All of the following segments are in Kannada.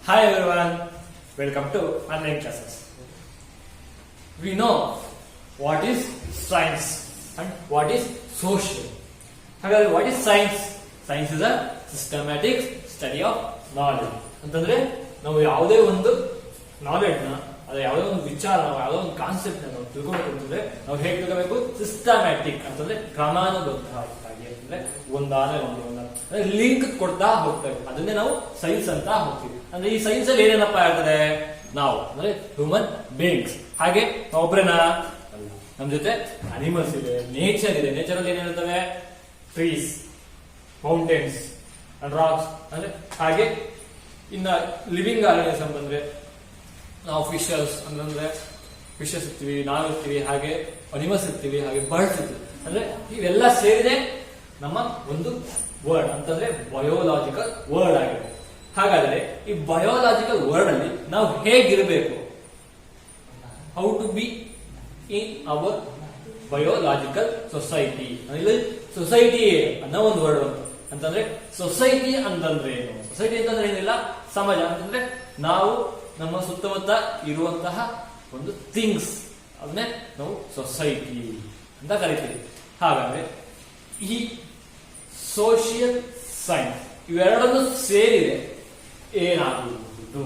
Hi everyone, welcome to online classes. We know what is science and what is social. However, what is science? Science is a systematic study of knowledge. ಅಂತಂದ್ರೆ ನಾವು ಯಾವುದೇ ಒಂದು ನಾಲೆಡ್ಜ್ ನ ಅದೇ ಯಾವುದೇ ಒಂದು ವಿಚಾರ ಯಾವುದೋ ಒಂದು ಕಾನ್ಸೆಪ್ಟ್ ನ ನಾವು ತಿಳ್ಕೊಳ್ಬೇಕಂತಂದ್ರೆ ನಾವು ಹೇಗೆ ತಿಳ್ಕೋಬೇಕು? ಸಿಸ್ಟಮ್ಯಾಟಿಕ್ ಅಂತಂದ್ರೆ ಕ್ರಮಾನುಬದ್ಧವಾಗಿ ಅಂತಂದ್ರೆ ಒಂದಾನೆ ಒಂದು ಲಿಂಕ್ ಕೊಡ್ತಾ ಹೋಗ್ತೇವೆ. ಅದನ್ನೇ ನಾವು ಸೈನ್ಸ್ ಅಂತ ಹೋಗ್ತೀವಿ. ಅಂದ್ರೆ ಈ ಸೈನ್ಸ್ ಅಲ್ಲಿ ಏನೇನಪ್ಪ ಇರ್ತದೆ? ನಾವು ಅಂದ್ರೆ ಹ್ಯೂಮನ್ ಬೀಯಿಂಗ್ಸ್. ಹಾಗೆ ಒಬ್ಬರೇನಾ ಅಲ್ಲ, ನಮ್ ಜೊತೆ ಅನಿಮಲ್ಸ್ ಇದೆ, ನೇಚರ್ ಇದೆ. ನೇಚರ್ ಅಲ್ಲಿ ಏನಿರ್ತವೆ? Trees, mountains and rocks. ಅಂದ್ರೆ ಹಾಗೆ ಇನ್ನ ಲಿವಿಂಗ್ ಆರ್ಗನಿಸಮ್ ಬಂದ್ರೆ ನಾವು ಫಿಶಸ್ ಅಂದ್ರೆ ಫಿಶಸ್ ಇರ್ತೀವಿ, ನಾವು ಇರ್ತೀವಿ, ಹಾಗೆ ಅನಿಮಲ್ಸ್ ಇರ್ತೀವಿ, ಹಾಗೆ ಬರ್ಡ್ಸ್ ಇರ್ತೀವಿ. ಅಂದ್ರೆ ಇವೆಲ್ಲ ಸೇರಿದೆ ನಮ್ಮ ಒಂದು ವರ್ಡ್ ಅಂತಂದ್ರೆ ಬಯೋಲಾಜಿಕಲ್ ವರ್ಡ್ ಆಗಿದೆ. ಹಾಗಾದ್ರೆ ಈ ಬಯೋಲಾಜಿಕಲ್ ವರ್ಡ್ ಅಲ್ಲಿ ನಾವು ಹೇಗಿರಬೇಕು? How to be in our biological society. Society ಅನ್ನೋ ಒಂದು ವರ್ಡ್ ಅಂತಂದ್ರೆ ಸೊಸೈಟಿ ಅಂತಂದ್ರೆ ಏನು? ಸೊಸೈಟಿ ಅಂತಂದ್ರೆ ಏನಿಲ್ಲ, ಸಮಾಜ ಅಂತಂದ್ರೆ ನಾವು ನಮ್ಮ ಸುತ್ತಮುತ್ತ ಇರುವಂತಹ ಒಂದು ಥಿಂಗ್ಸ್, ಅದನ್ನೇ ನಾವು ಸೊಸೈಟಿ ಅಂತ ಕರಿತೀವಿ. ಹಾಗಾದ್ರೆ ಈ ಸೋಷಿಯಲ್ ಸೈನ್ಸ್ ಇವೆರಡನ್ನು ಸೇರಿದೆ ಏನಾಗುವುದು?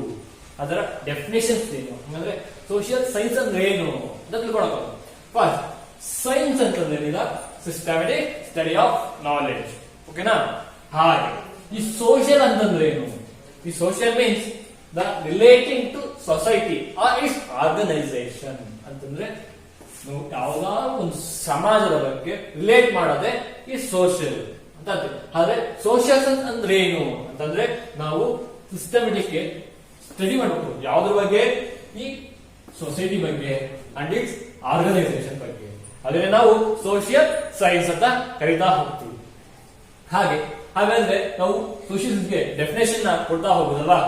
ಅದರ ಡೆಫಿನೇಷನ್ಸ್ ಏನು? ಹಾಗಂದ್ರೆ ಸೋಷಿಯಲ್ ಸೈನ್ಸ್ ಅಂದ್ರೆ ಏನು ಅಂತ ತಿಳ್ಕೊಳಕ. ಫಸ್ಟ್, ಸೈನ್ಸ್ ಅಂತಂದ್ರೆ ಏನಿಲ್ಲ, ಸಿಸ್ಟಮ್ಯಾಟಿಕ್ ಸ್ಟಡಿ ಆಫ್ ನಾಲೆಡ್ಜ್. ಓಕೆನಾ? ಹಾಗೆ ಈ ಸೋಷಿಯಲ್ ಅಂತಂದ್ರೆ ಏನು? ಈ social means the relating to society or its organisation. ಅಂತಂದ್ರೆ ನಾವು ಯಾವ್ದಾದ್ರು ಒಂದು ಸಮಾಜದ ಬಗ್ಗೆ ರಿಲೇಟ್ ಮಾಡೋದೇ ಈ ಸೋಷಿಯಲ್ ಅಂತ. ಆದ್ರೆ ಸೋಷಿಯಲ್ ಅಂದ್ರೆ ಏನು ಅಂತಂದ್ರೆ ನಾವು ಸಿಸ್ಟಮೆಟಿಕ್ ಸ್ಟಡಿ ಮಾಡಬೇಕು. ಯಾವ್ದ್ರ ಬಗ್ಗೆ? ಈ ಸೊಸೈಟಿ ಬಗ್ಗೆ ಅಂಡ್ ಇಟ್ಸ್ ಆರ್ಗನೈಸೇಷನ್ ಬಗ್ಗೆ. ಅದೇ ನಾವು ಸೋಷಿಯಲ್ ಸೈನ್ಸ್ ಅಂತ ಕರೀತಾ ಹೋಗ್ತೀವಿ. ಹಾಗಾದ್ರೆ ನಾವು ಸೋಷಿಯಲ್ ಗೆ ಡೆಫಿನೇಷನ್ ಕೊಡ್ತಾ ಹೋಗುದಲ್ವಾ?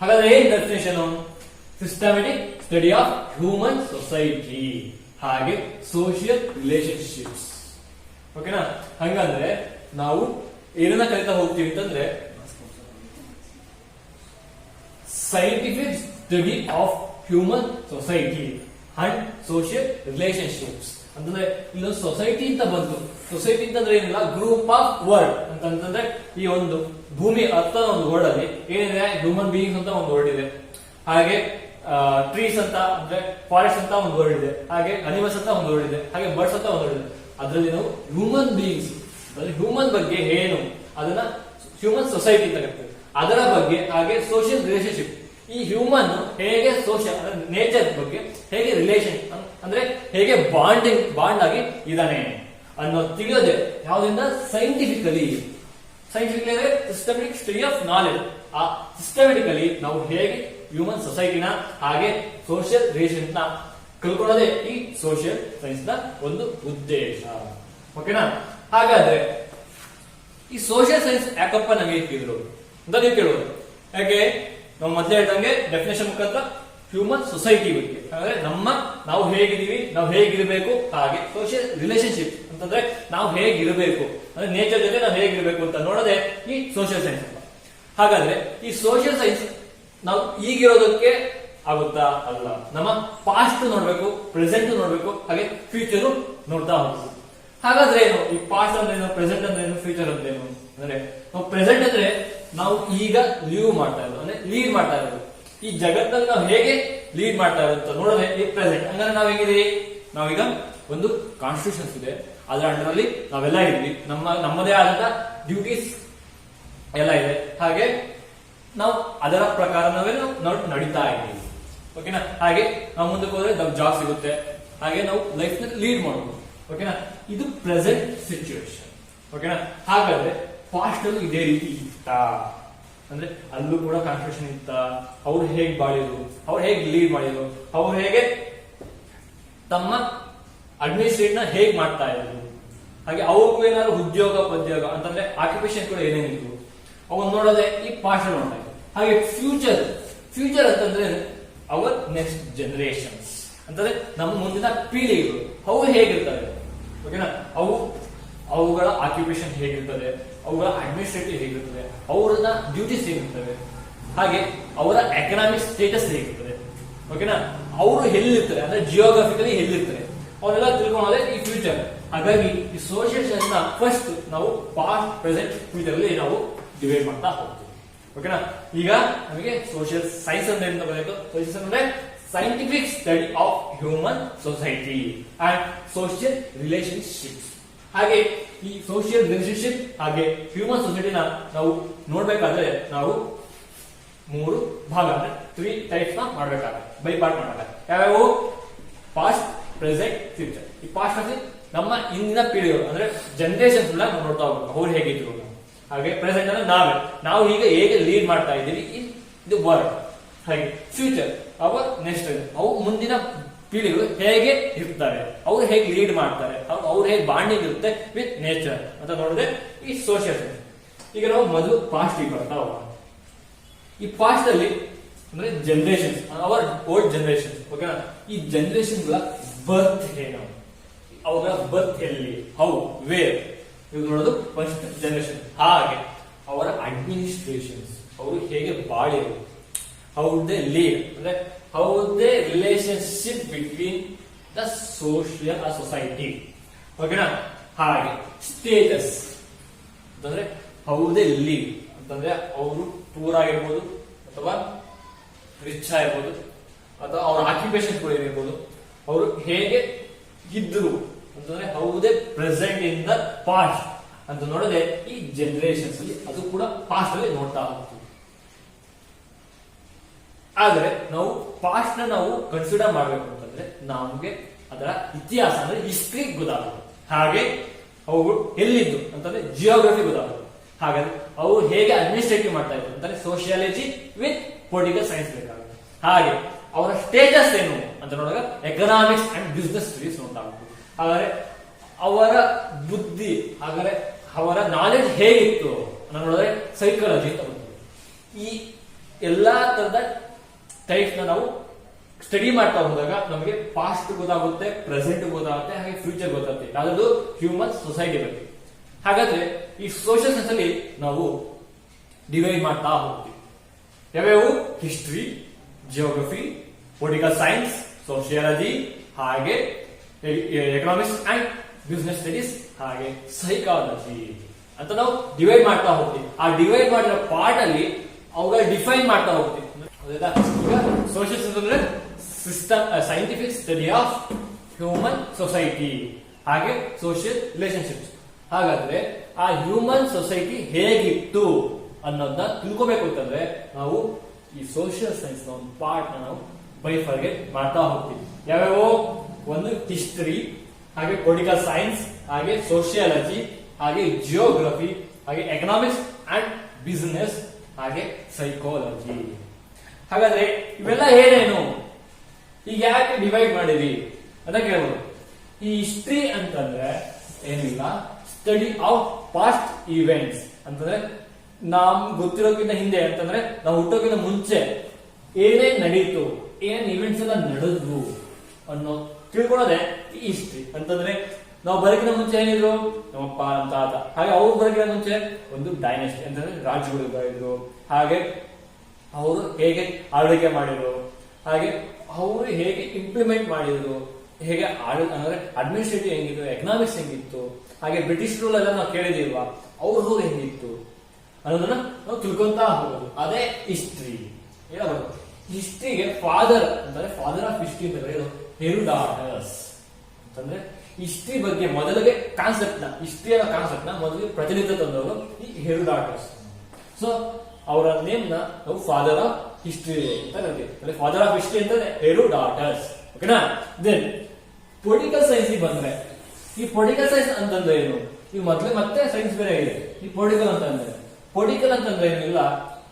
ಹಾಗಾದ್ರೆ ಏನ್ definition? Systematic study of human society, ಹಾಗೆ ಸೋಷಿಯಲ್ ರಿಲೇಶನ್ಶಿಪ್ಸ್. ಓಕೆನಾ? ಹಂಗಂದ್ರೆ ನಾವು ಏನನ್ನ ಕಲಿತಾ ಹೋಗ್ತೀವಿ ಅಂತಂದ್ರೆ scientific study of human society and social relationships. ಅಂತಂದ್ರೆ ಇಲ್ಲೊಂದು ಸೊಸೈಟಿ ಅಂತ ಬಂತು. ಸೊಸೈಟಿ ಅಂತಂದ್ರೆ ಏನಿಲ್ಲ, ಗ್ರೂಪ್ ಆಫ್ ವರ್ಡ್ ಅಂತಂದ್ರೆ ಈ ಒಂದು ಭೂಮಿ ಅರ್ಥ ಒಂದು ವರ್ಡ್ ಅಲ್ಲಿ ಏನಿದೆ? ಹ್ಯೂಮನ್ ಬೀಯಿಂಗ್ಸ್ ಅಂತ ಒಂದು ವರ್ಡ್ ಇದೆ, ಹಾಗೆ ಟ್ರೀಸ್ ಅಂತ ಅಂದ್ರೆ ಫಾರೆಸ್ಟ್ ಅಂತ ಒಂದು ವರ್ಡ್ ಇದೆ, ಹಾಗೆ ಅನಿಮಲ್ಸ್ ಅಂತ ಒಂದು ವರ್ಡ್ ಇದೆ, ಹಾಗೆ ಬರ್ಡ್ಸ್ ಅಂತ ಒಂದು ವರ್ಡ್ ಇದೆ. ಅದರಲ್ಲಿ ನಾವು ಹ್ಯೂಮನ್ ಬೀಯಿಂಗ್ಸ್ ಹ್ಯೂಮನ್ ಬಗ್ಗೆ ಏನು ಅದನ್ನ ಹ್ಯೂಮನ್ ಸೊಸೈಟಿ ಅಂತ ಕರಿತೀವಿ. ಅದರ ಬಗ್ಗೆ ಹಾಗೆ ಸೋಷಿಯಲ್ ರಿಲೇಶನ್ಶಿಪ್, ಈ ಹ್ಯೂಮನ್ ಹೇಗೆ ಸೋಷಿಯಲ್ ನೇಚರ್ ಬಗ್ಗೆ ಹೇಗೆ ರಿಲೇಶನ್ ಅಂದ್ರೆ ಹೇಗೆ ಬಾಂಡ್ ಆಗಿ ಇದಾನೆ ಅನ್ನೋ ತಿಳಿಯೋದೆ ಯಾವ್ದ್ರಿಂದ? ಸೈಂಟಿಫಿಕಲಿ ಅಂದ್ರೆ ಸಿಸ್ಟಮೆಟಿಕ್ ಸ್ಟಡಿ ಆಫ್ ನಾಲೆಡ್ಜ್. ಆ ಸಿಸ್ಟಮೆಟಿಕಲಿ ನಾವು ಹೇಗೆ ಹ್ಯೂಮನ್ ಸೊಸೈಟಿನ ಹಾಗೆ ಸೋಷಿಯಲ್ ರಿಲೇಶನ್ ನ ಕಲ್ಕೊಳ್ಳೋದೇ ಈ ಸೋಷಿಯಲ್ ಸೈನ್ಸ್ ನ ಒಂದು ಉದ್ದೇಶ. ಓಕೆನಾ? ಹಾಗಾದ್ರೆ ಈ ಸೋಷಿಯಲ್ ಸೈನ್ಸ್ ಯಾಕಪ್ಪ ನಮಗೆ ಇಟ್ಟಿದ್ರು ಅಂತ ನೀವು ಕೇಳೋದು. ಯಾಕೆ? ನಾವು ಮೊದಲೇ ಹೇಳ್ದಂಗೆ ಡೆಫಿನೇಷನ್ ಮುಖಾಂತರ ಹ್ಯೂಮನ್ ಸೊಸೈಟಿ ಬಗ್ಗೆ, ಅಂದ್ರೆ ನಾವು ಹೇಗಿದೀವಿ, ನಾವು ಹೇಗಿರಬೇಕು, ಹಾಗೆ ಸೋಷಿಯಲ್ ರಿಲೇಶನ್ಶಿಪ್ ಅಂತಂದ್ರೆ ನಾವು ಹೇಗಿರಬೇಕು ಅಂದ್ರೆ ನೇಚರ್ ಜೊತೆ ನಾವು ಹೇಗಿರಬೇಕು ಅಂತ ನೋಡೋದೇ ಈ ಸೋಷಿಯಲ್ ಸೈನ್ಸ್ ಅಂತ. ಹಾಗಾದ್ರೆ ಈ ಸೋಷಿಯಲ್ ಸೈನ್ಸ್ ನಾವು ಈಗಿರೋದಕ್ಕೆ ಆಗುತ್ತಾ? ಅಲ್ಲ. ನಮ್ಮ ಪಾಸ್ಟ್ ನೋಡ್ಬೇಕು, ಪ್ರೆಸೆಂಟ್ ನೋಡ್ಬೇಕು, ಹಾಗೆ ಫ್ಯೂಚರ್ ನೋಡ್ತಾ ಹೋಗ್ಬೇಕು. ಹಾಗಾದ್ರೆ ಏನು? ಈ ಪಾಸ್ಟ್ ಅಂದ್ರೆ ಏನು, ಪ್ರೆಸೆಂಟ್ ಅಂದ್ರೆ ಏನು, ಫ್ಯೂಚರ್ ಅಂದ್ರೆ ಏನು? ಅಂದ್ರೆ ನಾವು ಪ್ರೆಸೆಂಟ್ ಅಂದ್ರೆ ನಾವು ಈಗ ಲೀಡ್ ಮಾಡ್ತಾ ಇರೋದು ಈ ಜಗತ್ತಲ್ಲಿ ನಾವು ಹೇಗೆ ಲೀಡ್ ಮಾಡ್ತಾ ಇರೋದು ನೋಡೋದೇ ಈ ಪ್ರೆಸೆಂಟ್. ಹಂಗಂದ್ರೆ ನಾವ್ ಹೆಂಗಿದೀವಿ? ನಾವೀಗ ಒಂದು ಕಾನ್ಸ್ಟಿಟ್ಯೂಷನ್ಸ್ ಇದೆ, ಅದರ ಅಂಡರ್ ಅಲ್ಲಿ ನಾವೆಲ್ಲ ಇದ್ವಿ, ನಮ್ಮದೇ ಆದಂತ ಡ್ಯೂಟೀಸ್ ಎಲ್ಲ ಇದೆ, ಹಾಗೆ ನಾವು ಅದರ ಪ್ರಕಾರ ನಾವು ನಡೀತಾ ಇದ್ದೀವಿ. ಓಕೆನಾ? ಹಾಗೆ ನಾವು ಮುಂದಕ್ಕೆ ಹೋದ್ರೆ ನಮ್ಗೆ ಜಾಬ್ ಸಿಗುತ್ತೆ, ಹಾಗೆ ನಾವು ಲೈಫ್ ನ ಲೀಡ್ ಮಾಡಬಹುದು. ಓಕೆನಾ? ಇದು ಪ್ರೆಸೆಂಟ್ ಸಿಚುವೇಶನ್. ಓಕೆನಾ? ಹಾಗಾದ್ರೆ ಪಾಸ್ಟ್ ಅಲ್ಲೂ ಇದೇ ರೀತಿ ಇತ್ತ ಅಂದ್ರೆ ಅಲ್ಲೂ ಕೂಡ ಕಾನ್ಸ್ಟಿಟ್ಯೂಷನ್ ಇತ್ತ? ಅವ್ರು ಹೇಗೆ ಬಾಳಿದ್ರು, ಅವ್ರು ಹೇಗೆ ಲೀಡ್ ಮಾಡಿದ್ರು, ಅವ್ರು ಹೇಗೆ ತಮ್ಮ ಅಡ್ಮಿನಿಸ್ಟ್ರೇಟ್ ನ ಹೇಗ್ ಮಾಡ್ತಾ ಇದ್ರು, ಹಾಗೆ ಅವ್ರಿಗೂ ಏನಾದ್ರು ಉದ್ಯೋಗ ಅಂತಂದ್ರೆ ಆಕ್ಯುಪೇಷನ್ ಕೂಡ ಏನೇನಿತ್ತು ಅವನ್ನ ನೋಡೋದೇ ಈ ಪಾಸ್ಟ್ ನೋಡ್ತಾ ಇದ್ರು. ಹಾಗೆ ಫ್ಯೂಚರ್ ಅಂತಂದ್ರೆ ಅವರ್ ನೆಕ್ಸ್ಟ್ ಜನರೇಷನ್ಸ್ ಅಂತಂದ್ರೆ ನಮ್ಮ ಮುಂದಿನ ಪೀಳಿಗೆಗಳು ಅವು ಹೇಗಿರ್ತವೆ. ಓಕೆನಾ? ಅವುಗಳ ಆಕ್ಯುಪೇಷನ್ ಹೇಗಿರ್ತದೆ, ಅವುಗಳ ಅಡ್ಮಿನಿಸ್ಟ್ರೇಟಿವ್ ಹೇಗಿರ್ತದೆ, ಅವರನ್ನ ಡ್ಯೂಟೀಸ್ ಹೇಗಿರ್ತವೆ, ಹಾಗೆ ಅವರ ಎಕನಾಮಿಕ್ ಸ್ಟೇಟಸ್ ಹೇಗಿರ್ತದೆ, ಓಕೆನಾ, ಅವರು ಎಲ್ಲಿರ್ತಾರೆ ಅಂದ್ರೆ ಜಿಯೋಗ್ರಫಿಕಲಿ ಎಲ್ಲಿರ್ತಾರೆ ಅವನ್ನೆಲ್ಲ ತಿಳ್ಕೊಳ್ಳೋದೇ ಈ ಫ್ಯೂಚರ್. ಹಾಗಾಗಿ ಈ ಸೋಷಿಯಲ್ ಸೈನ್ಸ್ ನ ಫಸ್ಟ್ ನಾವು ಪಾಸ್ಟ್, ಪ್ರೆಸೆಂಟ್, ಫ್ಯೂಚರ್ ಅಲ್ಲಿ ನಾವು ಡಿವೈಡ್ ಮಾಡ್ತಾ ಹೋಗ್ತೀವಿ. ಓಕೆನಾ, ಈಗ ನಮಗೆ ಸೋಷಿಯಲ್ ಸೈನ್ಸ್ ಅಂದ್ರೆ ಎಂತ ಬರಬೇಕು? ಸೋಷಿಯಲ್ ಅಂದ್ರೆ scientific study of human society and social relationships. ಹಾಗೆ ಈ ಸೋಷಿಯಲ್ ರಿಲೇಶನ್ಶಿಪ್ ಹಾಗೆ ಹ್ಯೂಮನ್ ಸೊಸೈಟಿನ ನಾವು ನೋಡ್ಬೇಕಾದ್ರೆ ನಾವು 3 ಭಾಗ ಅಂದ್ರೆ 3 ಟೈಪ್ಸ್ ನ ಮಾಡ್ಬೇಕಾಗುತ್ತೆ, ಬೈ ಪಾರ್ಟ್ ಮಾಡಬೇಕಾಗುತ್ತೆ. ಯಾವ್ಯಾವು? Past, present, future. ಈ ಪಾಸ್ಟ್ ಅಲ್ಲಿ ನಮ್ಮ ಇಂದಿನ ಪೀಳಿಗೆಗಳು ಅಂದ್ರೆ ಜನರೇಷನ್ಸ್ ನಾವು ನೋಡ್ತಾ ಹೋಗ್ಬೇಕು, ಅವ್ರು ಹೇಗಿದ್ರು. ಹಾಗೆ ಪ್ರೆಸೆಂಟ್ ಅಂದ್ರೆ ನಾವು ಈಗ ಹೇಗೆ ಲೀಡ್ ಮಾಡ್ತಾ ಇದ್ದೀವಿ ಇನ್ ದಿ ವರ್ಲ್ಡ್. ಹಾಗೆ ಫ್ಯೂಚರ್ ಅವರ್ ನೆಕ್ಸ್ಟ್, ಅವು ಮುಂದಿನ ಪೀಳಿಗೆಗಳು ಹೇಗೆ ಇರ್ತಾರೆ, ಅವ್ರು ಹೇಗೆ ಲೀಡ್ ಮಾಡ್ತಾರೆ, ಅವ್ರು ಹೇಗೆ ಬಾಂಡಿಂಗ್ ಇರುತ್ತೆ ವಿತ್ ನೇಚರ್ ಅಂತ ನೋಡಿದ್ರೆ ಈ ಸೋಷಿಯಲ್ ಸೈನ್ಸ್. ಈಗ ನಾವು ಮೊದಲು ಪಾಸ್ಟ್ ಬರ್ತಾ ಹೋಗೋಣ. ಈ ಪಾಸ್ಟ್ ಅಲ್ಲಿ ಅಂದ್ರೆ ಜನರೇಷನ್ಸ್, ಅವರ್ ಓಲ್ಡ್ ಜನರೇಷನ್, ಓಕೆನಾ, ಈ ಜನರೇಷನ್ ಬರ್ತ್ ಏನು, ಅವರ ಬರ್ತ್ ಎಲ್ಲಿ, ಹೌ, ವೇರ್, ಇದು ನೋಡೋದು ಫಸ್ಟ್ ಜನರೇಷನ್. ಹಾಗೆ ಅವರ ಅಡ್ಮಿನಿಸ್ಟ್ರೇಷನ್ಸ್, ಅವರು ಹೇಗೆ ಬಾಳಿರು, ಹೌ ದೇ ಲೀಡ್ ಅಂದ್ರೆ how they relationship between the social society, ಓಕೆನಾ. ಹಾಗೆ ಸ್ಟೇಟಸ್ ಅಂತಂದ್ರೆ ಹೌ ದೇ ಲೀಡ್ ಅಂತಂದ್ರೆ ಅವರು ಪೂರ್ ಆಗಿರ್ಬೋದು ಅಥವಾ ರಿಚ್ ಆಗಿರ್ಬೋದು ಅಥವಾ ಅವರ ಆಕ್ಯುಪೇಷನ್ ಕೂಡ ಏನಿರ್ಬೋದು, ಅವರು ಹೇಗೆ ಇದ್ರು ಅಂತಂದ್ರೆ how they present in the past ಅಂತ ನೋಡದೆ ಈ ಜನರೇಷನ್ಸ್ ಅಲ್ಲಿ ಅದು ಕೂಡ ಪಾಸ್ಟ್ ಅಲ್ಲಿ ನೋಡ್ತಾ ಹೋಗ್ತೀವಿ. ಆದ್ರೆ ನಾವು ಪಾಸ್ಟ್ ನ ನಾವು ಕನ್ಸಿಡರ್ ಮಾಡ್ಬೇಕು ಅಂತಂದ್ರೆ ನಮ್ಗೆ ಅದರ ಇತಿಹಾಸ ಅಂದ್ರೆ ಹಿಸ್ಟ್ರಿ ಗೊತ್ತಾಗುತ್ತೆ. ಹಾಗೆ ಅವುಗಳು ಎಲ್ಲಿದ್ದು ಅಂತಂದ್ರೆ ಜಿಯೋಗ್ರಫಿ ಗೊತ್ತಾಗುತ್ತೆ. ಹಾಗಾದ್ರೆ ಅವರು ಹೇಗೆ ಅಡ್ಮಿನಿಸ್ಟ್ರೇಟಿವ್ ಮಾಡ್ತಾ ಇದ್ರು ಅಂತಂದ್ರೆ ಸೋಷಿಯಾಲಜಿ ವಿತ್ ಪೊಲಿಟಿಕಲ್ ಸೈನ್ಸ್ ಬೇಕಾಗುತ್ತೆ. ಹಾಗೆ ಅವರ ಸ್ಟೇಟಸ್ ಏನು ಅಂತ ನೋಡಿದಾಗ ಎಕನಾಮಿಕ್ಸ್ ಅಂಡ್ ಬಿಸ್ನೆಸ್ ಸ್ಟಡೀಸ್ ನೋಡ್ತಾ ಹೋಗ್ತೀವಿ. ಹಾಗಾದ್ರೆ ಅವರ ಬುದ್ಧಿ, ಹಾಗಾದ್ರೆ ಅವರ ನಾಲೆಜ್ ಹೇಗಿತ್ತು ಅಂತ ನೋಡಿದ್ರೆ ಸೈಕಾಲಜಿ ಅಂತ ಬರ್ತದೆ. ಈ ಎಲ್ಲಾ ತರದ ಟೈಪ್ಸ್ ನಾವು ಸ್ಟಡಿ ಮಾಡ್ತಾ ಹೋದಾಗ ನಮಗೆ ಪಾಸ್ಟ್ ಗೊತ್ತಾಗುತ್ತೆ, ಪ್ರೆಸೆಂಟ್ ಗೊತ್ತಾಗುತ್ತೆ, ಹಾಗೆ ಫ್ಯೂಚರ್ ಗೊತ್ತಾಗುತ್ತೆ. ಯಾವುದು? ಹ್ಯೂಮನ್ ಸೊಸೈಟಿ ಬಗ್ಗೆ. ಹಾಗಾದ್ರೆ ಈ ಸೋಷಿಯಲ್ ಸೈನ್ಸ್ ಅಲ್ಲಿ ನಾವು ಡಿವೈಡ್ ಮಾಡ್ತಾ ಹೋಗ್ತೀವಿ. ಯಾವ್ಯಾವು? History, geography, political science, sociology, ಹಾಗೆ ಎಕನಾಮಿಕ್ಸ್ ಅಂಡ್ ಬಿಸ್ನೆಸ್ ಸ್ಟಡೀಸ್, ಹಾಗೆ ಸೈಕಾಲಜಿ ಅಂತ ನಾವು ಡಿವೈಡ್ ಮಾಡ್ತಾ ಹೋಗ್ತೀವಿ. ಆ ಡಿವೈಡ್ ಮಾಡಿರೋ ಪಾರ್ಟ್ ಅಲ್ಲಿ ಅವುಗಳ ಡಿಫೈನ್ ಮಾಡ್ತಾ ಹೋಗ್ತೀವಿ. ಈಗ ಸೋಷಿಯಲ್ ಸೈನ್ಸ್ ಅಂದ್ರೆ system, scientific study of human society, ಹಾಗೆ ಸೋಷಿಯಲ್ ರಿಲೇಶನ್ಶಿಪ್ಸ್. ಹಾಗಾದ್ರೆ ಆ ಹ್ಯೂಮನ್ ಸೊಸೈಟಿ ಹೇಗಿತ್ತು ಅನ್ನೋದನ್ನ ತಿಳ್ಕೋಬೇಕು ಅಂತಂದ್ರೆ ನಾವು ಈ ಸೋಷಿಯಲ್ ಸೈನ್ಸ್ ನ ಒಂದು ಪಾರ್ಟ್ ನಾವು ಬೈಫರ್ಗೆಟ್ ಮಾಡ್ತಾ ಹೋಗ್ತೀವಿ. ಯಾವ್ಯಾವ? ಒಂದು ಹಿಸ್ಟರಿ, ಹಾಗೆ ಪೊಲಿಟಿಕಲ್ ಸೈನ್ಸ್, ಹಾಗೆ ಸೋಷಿಯಾಲಜಿ, ಹಾಗೆ ಜಿಯೋಗ್ರಫಿ, ಹಾಗೆ ಎಕನಾಮಿಕ್ಸ್ ಅಂಡ್ ಬಿಸಿನೆಸ್, ಹಾಗೆ ಸೈಕಾಲಜಿ. ಹಾಗಾದ್ರೆ ಇವೆಲ್ಲ ಏನೇನು, ಈಗ ಯಾಕೆ ಡಿವೈಡ್ ಮಾಡಿರಿ ಅಂತ ಕೇಳ್ಬೋದು. ಈ ಹಿಸ್ಟ್ರಿ ಅಂತಂದ್ರೆ ಏನಿಲ್ಲ, ಸ್ಟಡಿ ಆಫ್ ಪಾಸ್ಟ್ ಇವೆಂಟ್ಸ್ ಅಂತಂದ್ರೆ ನಮ್ ಗೊತ್ತಿರೋಕ್ಕಿಂತ ಹಿಂದೆ ಅಂತಂದ್ರೆ ನಾವು ಹುಟ್ಟೋಕ್ಕಿಂತ ಮುಂಚೆ ಏನೇನ್ ನಡೀತು, ಏನ್ ಇವೆಂಟ್ಸ್ ಎಲ್ಲ ನಡೆದ್ವು ಅನ್ನೋ ತಿಳ್ಕೊಳ್ಳೋದೆ ಈ ಹಿಸ್ಟ್ರಿ. ಅಂತಂದ್ರೆ ನಾವು ಬರೋಕ್ಕಿಂತ ಮುಂಚೆ ಏನಿದ್ರು, ನಮ್ಮಪ್ಪ ನಮ್ಮ ತಾತ, ಹಾಗೆ ಅವ್ರು ಬರೋಕ್ಕಿಂತ ಮುಂಚೆ ಒಂದು ಡೈನೆಸ್ಟಿ ಅಂತಂದ್ರೆ ರಾಜ್ಯಗಳು ಬರೆದ್ರು, ಹಾಗೆ ಅವರು ಹೇಗೆ ಆಳ್ವಿಕೆ ಮಾಡಿದ್ರು, ಹಾಗೆ ಅವರು ಹೇಗೆ ಇಂಪ್ಲಿಮೆಂಟ್ ಮಾಡಿದ್ರು, ಹೇಗೆ ಅಂದ್ರೆ ಅಡ್ಮಿನಿಸ್ಟ್ರೇಟಿವ್ ಹೆಂಗಿತ್ತು, ಎಕನಾಮಿಕ್ಸ್ ಹೆಂಗಿತ್ತು, ಹಾಗೆ ಬ್ರಿಟಿಷ್ ರೂಲ್ ಎಲ್ಲ ನಾವು ಕೇಳಿದಿಲ್ವಾ, ಅವ್ರ ರೂಲ್ ಹೆಂಗಿತ್ತು ಅನ್ನೋದನ್ನ ನಾವು ತಿಳ್ಕೊಂತಾ ಹೋಗೋದು. ಅದೇ ಹಿಸ್ಟ್ರಿ. ಹೇಳಬಹುದು ಹಿಸ್ಟ್ರಿಗೆ ಫಾದರ್ ಅಂತಂದ್ರೆ ಫಾದರ್ ಆಫ್ ಹಿಸ್ಟ್ರಿ ಅಂತ ಕರೆಯೋದು ಹೆರೋಡಾಟಸ್. ಅಂತಂದ್ರೆ ಹಿಸ್ಟ್ರಿ ಬಗ್ಗೆ ಮೊದಲಿಗೆ ಕಾನ್ಸೆಪ್ಟ್ ನ, ಹಿಸ್ಟ್ರಿ ಅನ್ನೋ ಕಾನ್ಸೆಪ್ಟ್ ನ ಮೊದಲಿಗೆ ಪ್ರಚಲಿತ ತಂದವರು ಈ ಹೆರೋಡಾಟಸ್. ಸೊ ಅವರ ನೇಮ್ ನ ನಾವು ಫಾದರ್ ಆಫ್ ಹಿಸ್ಟ್ರಿ ಅಂತ ಕರಿತೀವಿ. ಫಾದರ್ ಆಫ್ ಹಿಸ್ಟ್ರಿ ಅಂತಂದ್ರೆ ಹೆರೋಡಾಟಸ್, ಓಕೆನಾ. ದೆನ್ ಪೊಲಿಟಿಕಲ್ ಸೈನ್ಸ್ ಬಂದ್ರೆ, ಈ ಪೊಲಿಟಿಕಲ್ ಸೈನ್ಸ್ ಅಂತಂದ್ರೆ ಏನು? ಈ ಮೊದಲೇ ಮತ್ತೆ ಸೈನ್ಸ್ ಬೇರೆ ಇದೆ. ಈ ಪೊಲಿಟಿಕಲ್ ಅಂತಂದ್ರೆ ಏನಿಲ್ಲ,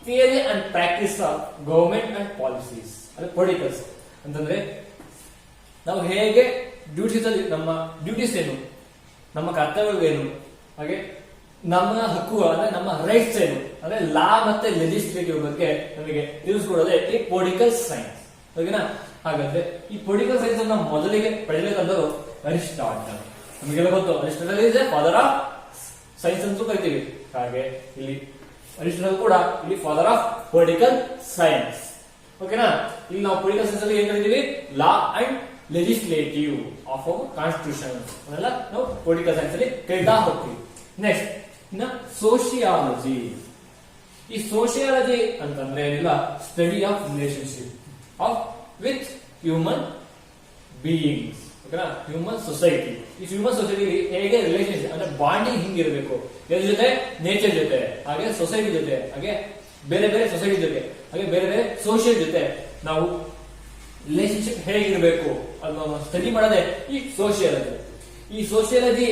theory and practice of government and policies. ಅಂದ್ರೆ ಪೊಲಿಟಿಕಲ್ಸ್ ಅಂತಂದ್ರೆ ನಾವು ಹೇಗೆ ಡ್ಯೂಟೀಸ್ ಅಲ್ಲಿ, ನಮ್ಮ ಡ್ಯೂಟೀಸ್ ಏನು, ನಮ್ಮ ಕರ್ತವ್ಯಗಳು ಏನು, ಹಾಗೆ ನಮ್ಮ ಹಕ್ಕು ಅಂದ್ರೆ ನಮ್ಮ ರೈಟ್ಸ್ ಏನು, ಅಂದ್ರೆ ಲಾ ಮತ್ತೆ ಲೆಜಿಸ್ಲೇಟಿವ್ ಬಗ್ಗೆ ನಮಗೆ ತಿಳಿಸ್ಕೊಡೋದೇ ಈ ಪೊಲಿಟಿಕಲ್ ಸೈನ್ಸ್, ಓಕೆನಾ. ಹಾಗಾದ್ರೆ ಈ ಪೊಲಿಟಿಕಲ್ ಸೈನ್ಸ್ ಅನ್ನ ಮೊದಲಿಗೆ ಪ್ರಚಲಿತ ತಂದವರು ಅರಿಸ್ಟಾಟಲ್. ನಮಗೆಲ್ಲ ಗೊತ್ತು, Aristotle is father of science ಅಂತೂ ಕರಿತೀವಿ. ಹಾಗೆ ಇಲ್ಲಿ ಅರಿಸ್ಟಾಟಲ್ ಕೂಡ ಇಲ್ಲಿ ಫಾದರ್ ಆಫ್ ಪೊಲಿಟಿಕಲ್ ಸೈನ್ಸ್. ಓಕೆನಾ? ಇಲ್ಲಿ ನಾವು ಪೊಲಿಟಿಕಲ್ ಸೈನ್ಸ್ ಅಲ್ಲಿ ಏನ್ ಕರಿತೀವಿ? Law and legislative of our constitution ಅದೆಲ್ಲ ನಾವು ಪೊಲಿಟಿಕಲ್ ಸೈನ್ಸ್ ಅಲ್ಲಿ ಕರಿತಾ ಹೋಗ್ತೀವಿ. ನೆಕ್ಸ್ಟ್ ಇನ್ನ ಸೋಶಿಯಾಲಜಿ. ಈ ಸೋಶಿಯಾಲಜಿ ಅಂತಂದ್ರೆ ಏನಿಲ್ಲ, study of relationship of with human beings. ಓಕೆನಾ? Human society. ಈ ಹ್ಯೂಮನ್ ಸೊಸೈಟಿ ಹೇಗೆ ರಿಲೇಶನ್ಶಿಪ್ ಅಂದ್ರೆ ಬಾಂಡಿಂಗ್ ಹಿಂಗಿರ್ಬೇಕು, ಎದ್ರ ಜೊತೆ? ನೇಚರ್ ಜೊತೆ, ಹಾಗೆ ಸೊಸೈಟಿ ಜೊತೆ, ಹಾಗೆ ಬೇರೆ ಬೇರೆ ಸೊಸೈಟಿ ಜೊತೆ, ಹಾಗೆ ಬೇರೆ ಬೇರೆ ಸೋಷಿಯಲ್ ಜೊತೆ ನಾವು ರಿಲೇಶನ್ಶಿಪ್ ಹೇಗಿರ್ಬೇಕು ಅನ್ನೋ ಸ್ಟಡಿ ಮಾಡೋದೇ ಈ ಸೋಶಿಯಾಲಜಿ. ಈ ಸೋಶಿಯಾಲಜಿ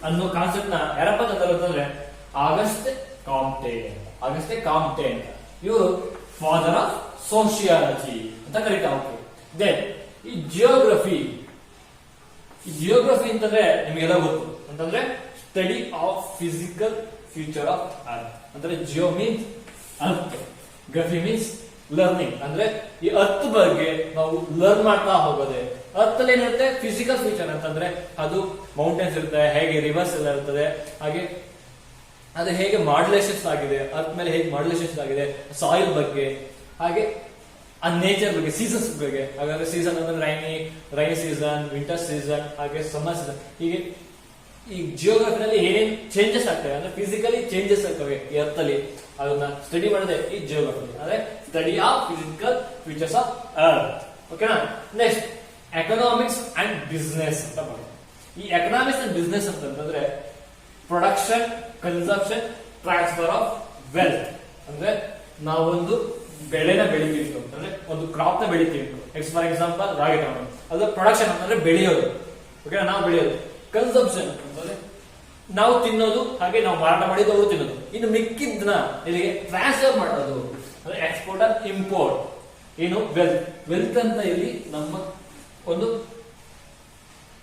ಅನ್ನೋ ಕಾನ್ಸೆಪ್ಟ್ ನ ಯಾರಪ್ಪ ತಂದ್ರೆ ಆಗಸ್ಟೆ ಕಾಂಟೆ. ಆಗಸ್ಟೆ ಕಾಂಟೆ ಅಂತ ಇವರು ಫಾದರ್ ಆಫ್ ಸೋಶಿಯಾಲಜಿ ಅಂತ ಕರೀತಾ ಹೋಗ್ತೀವಿ. ದೆನ್ ಈ ಜಿಯೋಗ್ರಫಿ. ಈ ಜಿಯೋಗ್ರಫಿ ಅಂತಂದ್ರೆ ನಿಮಗೆಲ್ಲ ಗೊತ್ತು ಅಂತಂದ್ರೆ study of physical future of earth. ಅಂದ್ರೆ geo means earth, graphy means learning. ಅಂದ್ರೆ ಈ ಅರ್ತ್ ಬಗ್ಗೆ ನಾವು ಲರ್ನ್ ಮಾಡ್ತಾ ಹೋಗೋದೆ. ಅರ್ತ್ ಅಲ್ಲಿ ಏನಿರುತ್ತೆ? ಫಿಸಿಕಲ್ ಫ್ಯೂಚರ್ ಅಂತಂದ್ರೆ ಅದು ಮೌಂಟೇನ್ಸ್ ಇರುತ್ತೆ, ಹೇಗೆ ರಿವರ್ಸ್ ಎಲ್ಲ ಇರ್ತದೆ, ಹಾಗೆ ಅದು ಹೇಗೆ ಮಾಡ್ಯುಲೇಷನ್ಸ್ ಆಗಿದೆ, ಅರ್ತ್ ಮೇಲೆ ಹೇಗೆ ಮಾಡ್ಯುಲೇಷನ್ಸ್ ಆಗಿದೆ, ಸಾಯಿಲ್ ಬಗ್ಗೆ, ಹಾಗೆ ಆ ನೇಚರ್ ಬಗ್ಗೆ, ಸೀಸನ್ಸ್ ಬಗ್ಗೆ. ಹಾಗಾದ್ರೆ ಸೀಸನ್ ಅಂದ್ರೆ ರೈನಿ ಸೀಸನ್, ವಿಂಟರ್ ಸೀಸನ್, ಹಾಗೆ ಸಮ್ಮರ್ ಸೀಸನ್. ಹೀಗೆ ಈ ಜಿಯೋಗ್ರಫಿನಲ್ಲಿ ಏನೇನು ಚೇಂಜಸ್ ಆಗ್ತವೆ ಅಂದ್ರೆ ಫಿಸಿಕಲಿ ಚೇಂಜಸ್ ಆಗ್ತವೆ ಈ ಅರ್ತ್ ಅಲ್ಲಿ, ಅದನ್ನ ಸ್ಟಡಿ ಮಾಡಿದೆ ಈ ಜಿಯೋಗ್ರಫಿ. ಅಂದ್ರೆ study of physical features of earth. ಓಕೆನಾ? ನೆಕ್ಸ್ಟ್ ಎಕನಾಮಿಕ್ಸ್ ಅಂಡ್ ಬಿಸ್ನೆಸ್ ಅಂತ ಬರುತ್ತೆ. ಈ ಎಕನಾಮಿಕ್ಸ್ ಅಂಡ್ ಬಿಸ್ನೆಸ್ ಅಂತಂದ್ರೆ production, consumption, transfer of wealth. ಅಂದ್ರೆ ನಾವೊಂದು ಬೆಳೆನ ಬೆಳಿತೀವಿ ಅಂದ್ರೆ ಒಂದು ಕ್ರಾಪ್ ನ ಬೆಳಿತೀವಿ. For example ragi tomato. ಅದು ಪ್ರೊಡಕ್ಷನ್ ಅಂತಂದ್ರೆ ಬೆಳೆಯೋದು. ಓಕೆ, ನಾವು ಬೆಳೆಯೋದು. ಕನ್ಸಂಪ್ಷನ್ ಅಂತಂದ್ರೆ ನಾವು ತಿನ್ನೋದು, ಹಾಗೆ ನಾವು ಮಾರಾಟ ಮಾಡಿದ್ದು ಅವರು ತಿನ್ನೋದು. ಇನ್ನು ಮಿಕ್ಕಿದ್ನ ಇಲ್ಲಿಗೆ ಟ್ರಾನ್ಸ್ಫರ್ ಮಾಡೋದು ಅಂದ್ರೆ ಎಕ್ಸ್ಪೋರ್ಟ್ ಅಂಡ್ ಇಂಪೋರ್ಟ್. ಏನು? ವೆಲ್ತ್. ವೆಲ್ತ್ ಅಂತ ಇಲ್ಲಿ ನಮ್ಮ ಒಂದು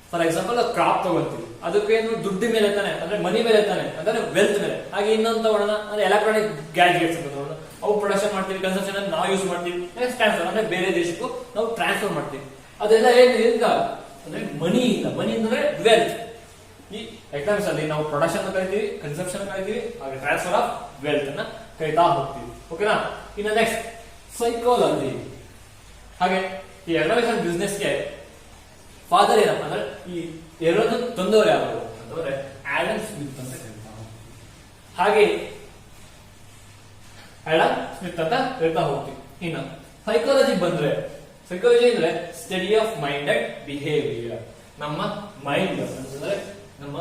ಫಾರ್ ಎಕ್ಸಾಂಪಲ್ ಕ್ರಾಪ್ ತಗೊಳ್ತೀವಿ, ಅದಕ್ಕೇನು ದುಡ್ಡು ಮೇಲೆ ತಾನೆ, ಅಂದ್ರೆ ಮನಿ ಮೇಲೆ ತಾನೆ, ಅಂದ್ರೆ ವೆಲ್ತ್ ಮೇಲೆ. ಹಾಗೆ ಇನ್ನೊಂದು ತಗೊಳ್ಳೋಣ ಅಂದ್ರೆ ಎಲೆಕ್ಟ್ರಾನಿಕ್ ಗ್ಯಾಜೆಟ್ಸ್ ಅಂತ ತಗೊಳ್ಳೋಣ, ಅವು ಪ್ರೊಡಕ್ಷನ್ ಮಾಡ್ತೀವಿ, ಕನ್ಸಂಪ್ಷನ್ ನಾವು ಯೂಸ್ ಮಾಡ್ತೀವಿ, ಟ್ರಾನ್ಸ್ಫರ್ ಅಂದ್ರೆ ಬೇರೆ ದೇಶಕ್ಕೂ ನಾವು ಟ್ರಾನ್ಸ್ಫರ್ ಮಾಡ್ತೀವಿ. ಅದೆಲ್ಲ ಏನು ಇಲ್ಲ ಅಂದ್ರೆ ಮನಿ ಇಲ್ಲ. ಮನಿ ಅಂದ್ರೆ ವೆಲ್ತ್. ಈ ಎಕನಾಮಿಕ್ಸ್ ಅಲ್ಲಿ ನಾವು ಪ್ರೊಡಕ್ಷನ್ ಕರಿತೀವಿ, ಕನ್ಸಂಪ್ಷನ್ ಕರಿತೀವಿ, ಹಾಗೆ ಟ್ರಾನ್ಸ್ಫರ್ ಆಫ್ ವೆಲ್ತ್ ಅನ್ನ ಕರಿತಾ ಹೋಗ್ತೀವಿ. ಓಕೆನಾ? ಇನ್ನು ನೆಕ್ಸ್ಟ್ ಸೈಕಾಲಜಿ. ಹಾಗೆ ಈ ಎಕನಾಮಿಕ್ಸ್ ಅಂಡ್ ಬಿಸ್ನೆಸ್ಗೆ ಫಾದರ್ ಏನಪ್ಪ ಅಂದ್ರೆ ಈ ಎರಡು ತಂದವರು ಯಾರು ಅಂತಂದ್ರೆ ಆಡಮ್ ಸ್ಮಿತ್ ಅಂತ ಕರೀತಾರೆ. ಹಾಗೆ ಆಡಮ್ ಸ್ಮಿತ್ ಅಂತ ಕರೀತಾ ಹೋಗ್ತೀವಿ. ಇನ್ನು ಸೈಕಾಲಜಿ ಬಂದ್ರೆ, ಸೈಕಾಲಜಿ ಅಂದ್ರೆ study of mind and behaviour. ನಮ್ಮ ಮೈಂಡ್ ಅಂದ್ರೆ ನಮ್ಮ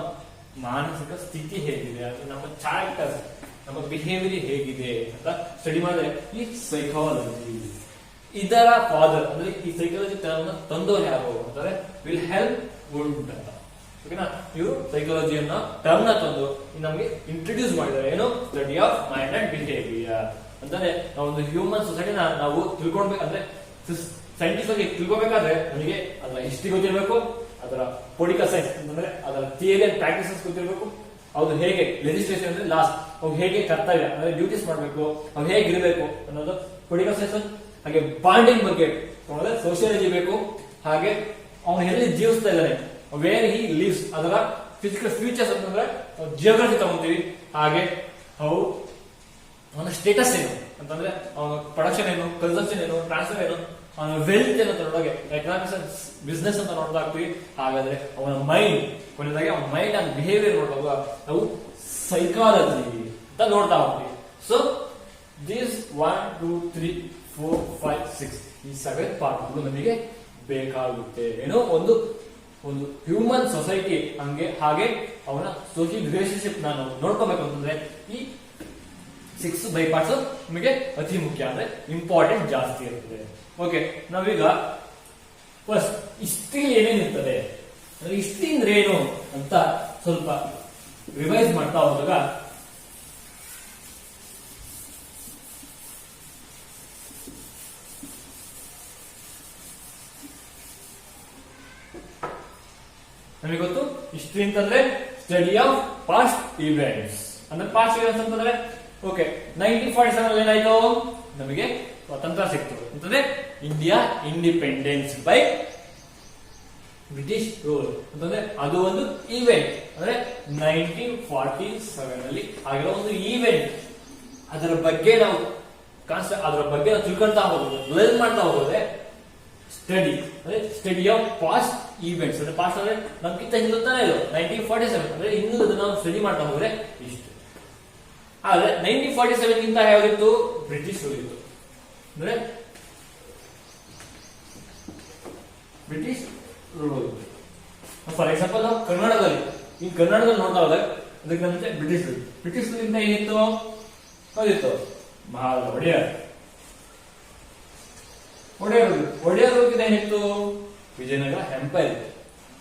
ಮಾನಸಿಕ ಸ್ಥಿತಿ ಹೇಗಿದೆ, ನಮ್ಮ ಚಾರಿಟರ್, ನಮ್ಮ ಬಿಹೇವಿಯರ್ ಹೇಗಿದೆ ಅಂತ ಸ್ಟಡಿ ಮಾಡಿದ್ರೆ ಈ ಸೈಕಾಲಜಿ. ಇದರ ಫಾದರ್ ಅಂದ್ರೆ ಈ ಸೈಕಾಲಜಿ ಟರ್ಮ್ ತಂದವರು ಯಾರು ಅಂತಂದ್ರೆ ವಿಲ್ ಹೆಲ್ಪ್ ವುಂಟ್ ಅಂತ. ಓಕೆನಾ? ಇವರು ಸೈಕಾಲಜಿಯನ್ನ ಟರ್ಮ್ ನ ತಂದು ನಮಗೆ ಇಂಟ್ರೊಡ್ಯೂಸ್ ಮಾಡಿದ್ದಾರೆ. ಏನು? Study of mind and behaviour ಅಂತಂದ್ರೆ ನಾವೊಂದು ಹ್ಯೂಮನ್ ಸೊಸೈಟಿನ ನಾವು ತಿಳ್ಕೊಳ್ಬೇಕಂದ್ರೆ, ಸೈಂಟಿಫಿಕ್ ತಿಳ್ಕೊಬೇಕಾದ್ರೆ ನಮಗೆ ಅದರ ಹಿಸ್ಟ್ರಿ ಗೊತ್ತಿರಬೇಕು, ಅದರ ಪೊಲಿಟಿಕಲ್ ಸೈನ್ಸ್ ಅಂತಂದ್ರೆ ಅದರ ಥಿಯರಿ ಅಂಡ್ ಪ್ರಾಕ್ಟೀಸಸ್ ಗೊತ್ತಿರಬೇಕು, ಅದು ಹೇಗೆ ಲೆಜಿಸ್ಲೇಷನ್ ಅಂದ್ರೆ ಲಾಸ್, ಅವು ಹೇಗೆ ಕರ್ತವ್ಯ ಅಂದ್ರೆ ಡ್ಯೂಟೀಸ್ ಮಾಡಬೇಕು, ಅವು ಹೇಗಿರಬೇಕು ಅನ್ನೋದು ಪೊಲಿಟಿಕಲ್ ಸೈನ್ಸ್. ಹಾಗೆ ಬಾಂಡಿಂಗ್ ಬಗ್ಗೆ ಸೋಷಿಯಾಲಜಿ ಬೇಕು. ಹಾಗೆ ಅವನು ಎಲ್ಲಿ ಜೀವಿಸ್ತಾ ಇದ್ದಾನೆ, ವೇರ್ ಹಿ ಲಿವ್ಸ್, ಅದರ ಫಿಸಿಕಲ್ ಫ್ಯೂಚರ್ಸ್ ಅಂತಂದ್ರೆ ಜಿಯೋಗ್ರಫಿ ತಗೊಂತೀವಿ. ಹಾಗೆ ಅವು ಅವನ ಸ್ಟೇಟಸ್ ಏನು ಅಂತಂದ್ರೆ ಅವನ ಪ್ರೊಡಕ್ಷನ್ ಏನು, ಕನ್ಸಂಪ್ಷನ್ ಏನು, ಟ್ರಾನ್ಸ್ಫರ್ ಏನು, ಅವನ ವೆಲ್ತ್ ಏನು ನೋಡೋಕೆ ಎಕನಾಮಿಕ್ಸ್ ಬಿಸ್ನೆಸ್ ಅಂತ ನೋಡ್ದಾಗ್ತೀವಿ. ಹಾಗಾದ್ರೆ ಅವನ ಮೈಂಡ್, ಕೊನೆಯದಾಗಿ ಅವನ ಮೈಂಡ್ ಅಂಡ್ ಬಿಹೇವಿಯರ್ ನೋಡುವಾಗ ನಾವು ಸೈಕಾಲಜಿ ಅಂತ ನೋಡ್ತಾ ಹೋಗ್ತೀವಿ. ಸೊ ದಿಸ್ 1, 2, 3, 4, 5, 6 ಈ 7 ಪಾರ್ಟ್ಗಳು ನಮಗೆ ಬೇಕಾಗುತ್ತೆ. ಏನೋ ಒಂದು ಹ್ಯೂಮನ್ ಸೊಸೈಟಿ ಹಂಗೆ, ಹಾಗೆ ಅವನ ಸೋಷಿಯಲ್ ರಿಲೇಶನ್ಶಿಪ್ ನಾನು ನೋಡ್ಕೋಬೇಕು ಅಂತಂದ್ರೆ ಈ 6 ಬೈ ಪಾರ್ಟ್ಸ್ ನಿಮಗೆ ಅತಿ ಮುಖ್ಯ, ಅಂದ್ರೆ ಇಂಪಾರ್ಟೆಂಟ್ ಜಾಸ್ತಿ ಇರ್ತದೆ. ಓಕೆ, ನಾವೀಗ ಫಸ್ಟ್ ಹಿಸ್ಟ್ರಿ ಏನೇನಿರ್ತದೆ, ಹಿಸ್ಟ್ರಿ ಅಂದ್ರೆ ಏನು ಅಂತ ಸ್ವಲ್ಪ ರಿವೈಸ್ ಮಾಡ್ತಾ ಹೋದಾಗ ನಮಗೆ ಗೊತ್ತು. ಹಿಸ್ಟ್ರಿ ಅಂತಂದ್ರೆ ಸ್ಟಡಿ ಆಫ್ ಪಾಸ್ಟ್ ಇವೆಂಟ್ಸ್. ಅಂದ್ರೆ ಪಾಸ್ಟ್ ಇವೆಂಟ್ಸ್ ಅಂತಂದ್ರೆ ಓಕೆ 1947 ಏನಾಯ್ತು, ನಮಗೆ ಸ್ವತಂತ್ರ ಸಿಕ್ತು ಅಂತಂದ್ರೆ India independence by British rule ಅಂತಂದ್ರೆ ಅದು ಒಂದು ಈವೆಂಟ್. ಅಂದ್ರೆ 1947 ಆಗಿರೋ ಒಂದು ಈವೆಂಟ್ ಅದರ ಬಗ್ಗೆ ನಾವು ಅದರ ಬಗ್ಗೆ ನಾವು ತಿಳ್ಕೊಂತಾ ಹೋಗೋದು, ಲರ್ನ್ ಮಾಡ್ತಾ ಹೋಗೋದೆ ಸ್ಟಡಿ. ಅಂದ್ರೆ ಸ್ಟಡಿ ಆಫ್ ಪಾಸ್ಟ್ ಈವೆಂಟ್ಸ್. ಅಂದ್ರೆ ಪಾಸ್ಟ್ ಅಂದ್ರೆ ನಮ್ಗಿಂತ ಹಿಂದೆ ತಾನೇ ಇದು 1947 ಅಂದ್ರೆ ಇನ್ನು ಅದನ್ನ ನಾವು ಸ್ಟಡಿ ಮಾಡ್ತಾ ಹೋದ್ರೆ ಇಷ್ಟು. ಆದ್ರೆ 1947 ಗಿಂತ ಯಾವ್ದಿತ್ತು? ಬ್ರಿಟಿಷ್ ಇತ್ತು. ಅಂದ್ರೆ ಬ್ರಿಟಿಷ್ ರೂಲ್ ಇತ್ತು. ಫಾರ್ ಎಕ್ಸಾಂಪಲ್ ನಾವು ಕರ್ನಾಟಕದಲ್ಲಿ ನೋಡ್ತಾ ಹೋದಾಗ ಅದಕ್ಕೆ ನಮಗೆ ಬ್ರಿಟಿಷ್ ರೂಲಿಂದ ಏನಿತ್ತು? ಹೌದಿತ್ತು ಮಹಾರಾಜ ಒಡೆಯರ್ಗಿಂತ ಏನಿತ್ತು? ವಿಜಯನಗರ ಎಂಪೈರ್ ಇತ್ತು.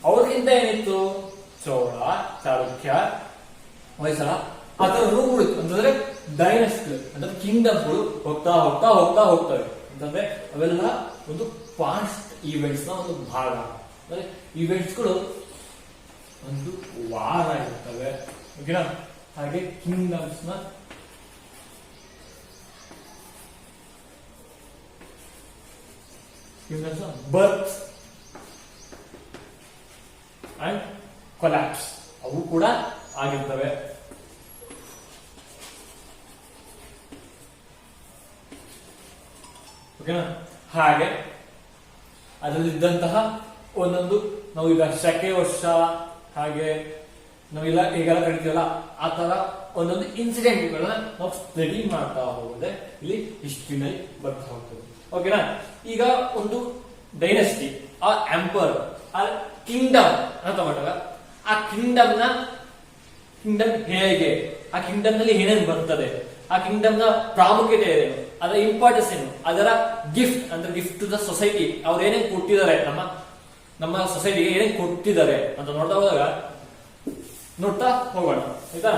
ಅವ್ರಿಗಿಂತ ಏನಿತ್ತು? ಚೋಳ, ಚಾಲುಕ್ಯ, ಹೊಯ್ಸಳ ಆ ತರ ರೂಲ್ಗಳು ಇತ್ತು. ಅಂತಂದ್ರೆ ಡೈನೆಸ್ಟಿ ಅಂದ್ರೆ ಕಿಂಗ್ಡಮ್ಗಳು ಹೋಗ್ತವೆ ಅಂತಂದ್ರೆ ಅವೆಲ್ಲ ಒಂದು ಪಾಸ್ಟ್ ಈವೆಂಟ್ಸ್ ನ ಒಂದು ಭಾಗ. ಅಂದ್ರೆ ಈವೆಂಟ್ಸ್ಗಳು ಒಂದು ವಾರ ಇರ್ತವೆ, ಓಕೆನಾ? ಹಾಗೆ ಕಿಂಗ್ಡಮ್ಸ್ ನ ಬರ್ತ್ ಅಂಡ್ ಕೊಲ್ಯಾಪ್ಸ್ ಅವು ಕೂಡ ಆಗಿರ್ತವೆ. ಓಕೆನಾ? ಹಾಗೆ ಅದರಲ್ಲಿದ್ದಂತಹ ಒಂದೊಂದು ನಾವು ಈಗ ಶಕೆ ವರ್ಷ ಹಾಗೆ ನಾವೆಲ್ಲ ಈಗೆಲ್ಲ ಕರಿತೀವಲ್ಲ ಆ ತರ ಒಂದೊಂದು ಇನ್ಸಿಡೆಂಟ್ಗಳನ್ನ ನಾವು ಸ್ಟಡಿ ಮಾಡ್ತಾ ಹೋಗೋದೆ ಇಲ್ಲಿ ಹಿಸ್ಟ್ರಿನಲ್ಲಿ ಬರ್ತಾ ಹೋಗ್ತದೆ. ಓಕೆನಾ? ಈಗ ಒಂದು ಡೈನೆಸ್ಟಿ ಆ ಎಂಪರ್ ಆ ಕಿಂಗ್ಡಮ್ ಅಂತ ತಗೊಂಡಾಗ ಆ ಕಿಂಗ್ಡಮ್ ಹೇಗೆ, ಆ ಕಿಂಗ್ಡಮ್ ನಲ್ಲಿ ಏನೇನು ಬರ್ತದೆ, ಆ ಕಿಂಗ್ಡಮ್ ನ ಪ್ರಾಮುಖ್ಯತೆ ಏನು, ಅದರ ಇಂಪಾರ್ಟೆನ್ಸ್ ಏನು, ಅದರ ಗಿಫ್ಟ್ ಅಂದ್ರೆ ಗಿಫ್ಟ್ ಟು ದ ಸೊಸೈಟಿ, ಅವ್ರು ಏನೇನು ಕೊಟ್ಟಿದ್ದಾರೆ, ನಮ್ಮ ಸೊಸೈಟಿಗೆ ಏನೇನು ಕೊಟ್ಟಿದ್ದಾರೆ ಅಂತ ನೋಡ್ತಾ ಹೋಗೋಣ. ಆಯ್ತಾ?